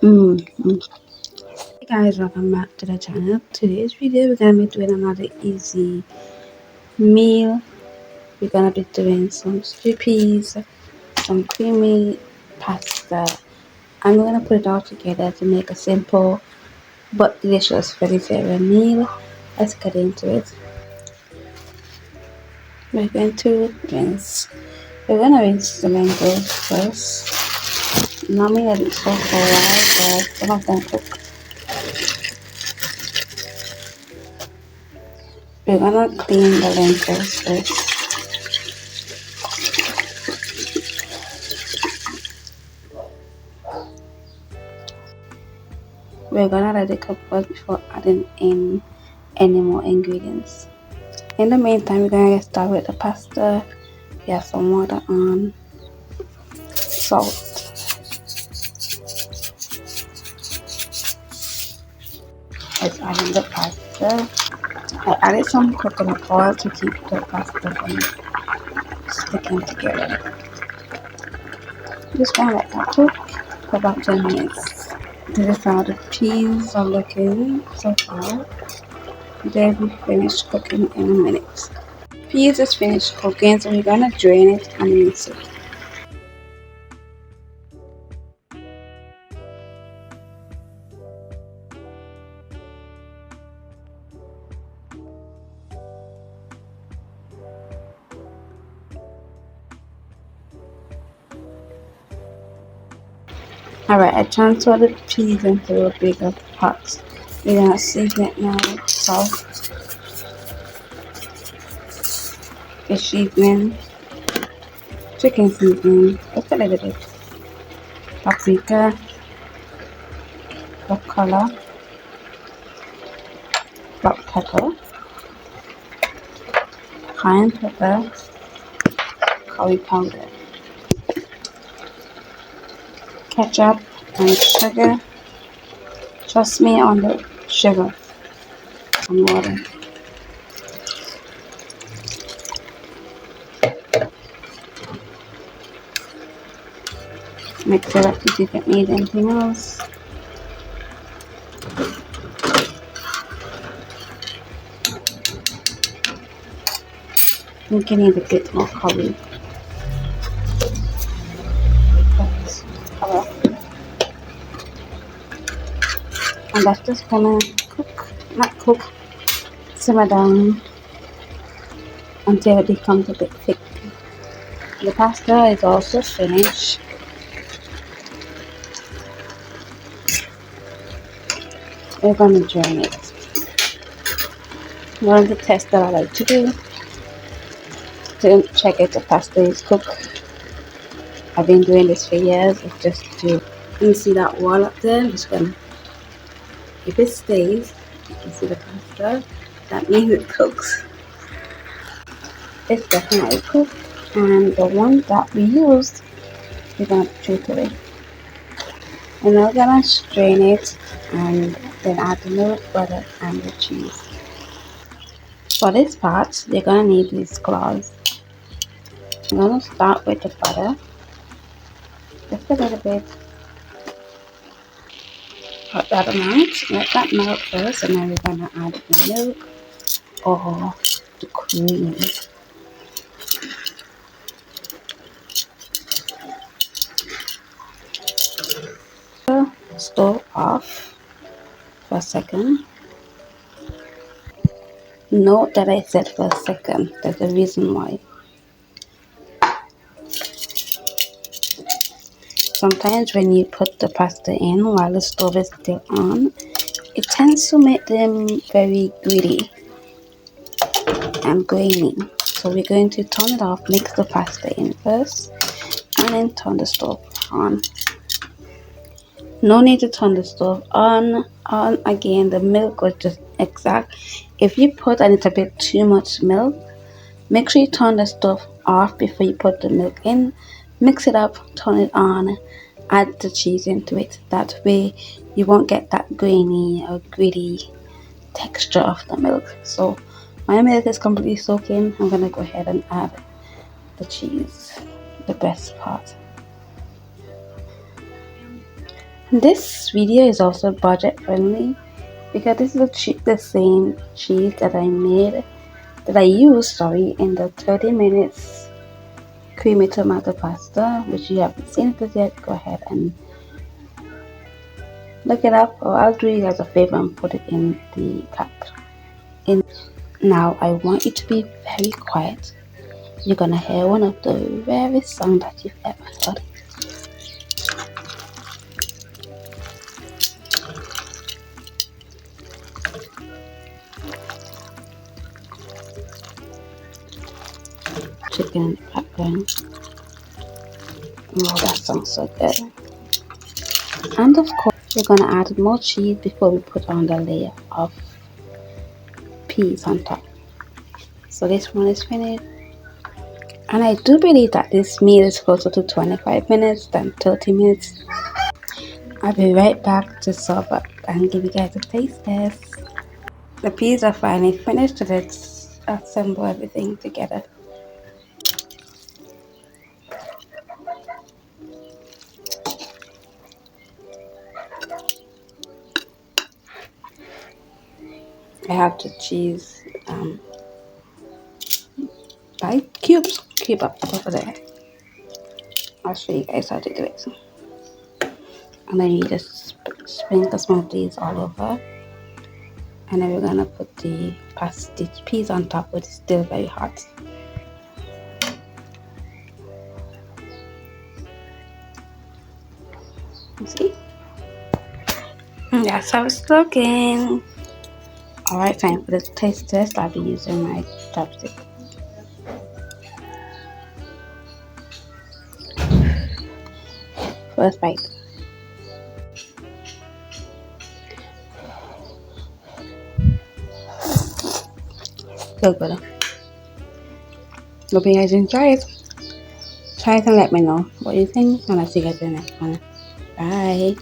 Hey guys, welcome back to the channel. Today's video we're gonna be doing another easy meal. We're gonna be doing some stew peas, some creamy pasta, and we're gonna put it all together to make a simple but delicious vegetarian meal. Let's get into it. We're going to rinse. We're gonna rinse the lentils first. Normally let it soak for a while, but some of them cook. We're gonna clean the lentils first. We're gonna let it cook first before adding in any more ingredients. In the meantime, we're gonna get started with the pasta. We have some water on, salt, let's add in the pasta. I added some coconut oil to keep the pasta from sticking together. Just gonna let that cook for about 10 minutes. This is how the peas are looking so far. They will finish cooking in a minute. Peas is finished cooking, so we're gonna drain it and rinse it. Alright, I transferred the peas into a bigger pot. We're gonna season it now with salt, fish seasoning, chicken seasoning, just a little bit, paprika for color, black pepper, cayenne pepper, curry powder, ketchup and sugar. Trust me on the sugar and water. Mix it up to see if it needs anything else. I think you need a bit more curry. And that's just gonna simmer down until it becomes a bit thick. The pasta is also finished. We're gonna drain it. One of the tests that I like to do to check if the pasta is cooked. I've been doing this for years. It's just to, you see that wall up there? I'm just gonna, if it stays, you can see the pasta, that means it cooks. It's definitely cooked, and the one that we used, we're gonna throw it away. And now we're gonna strain it and then add the milk, butter, and the cheese. For this part, you're gonna need these claws. I'm gonna start with the butter, just a little bit. Put that amount, let that melt first, and then we're gonna add the milk or the cream. Stove off for a second. Note that I said for a second. There's a reason why. Sometimes when you put the pasta in while the stove is still on, it tends to make them very gritty and grainy. So we're going to turn it off, mix the pasta in first, and then turn the stove on. No need to turn the stove on again. The milk was just exact. If you put a little bit too much milk, make sure you turn the stove off before you put the milk in. Mix it up, turn it on, add the cheese into it. That way you won't get that grainy or gritty texture of the milk. So my milk is completely soaking. I'm gonna go ahead and add the cheese, the best part. This video is also budget friendly because this is the same cheese that I used in the 30 minutes creamy tomato pasta, which you haven't seen it yet. Go ahead and look it up, or I'll do you guys a favor and put it in the cup. Now I want you to be very quiet. You're gonna hear one of the rarest songs that you've ever heard. Chicken in the background. Oh, that sounds so good. And of course, we're gonna add more cheese before we put on the layer of peas on top. So this one is finished. And I do believe that this meal is closer to 25 minutes than 30 minutes. I'll be right back to serve up and give you guys a taste test. The peas are finally finished, so let's assemble everything together. I have the cheese by cubes up over there. I'll show you guys how to do it. And then you just sprinkle some of these all over. And then we're gonna put the peas on top, but it's still very hot. You see? And that's how it's looking. Alright, fine. For the taste test, I'll be using my chopstick. First bite. So good. Hope you guys enjoy it. Try it and let me know what you think, and I'll see you guys in the next one. Bye.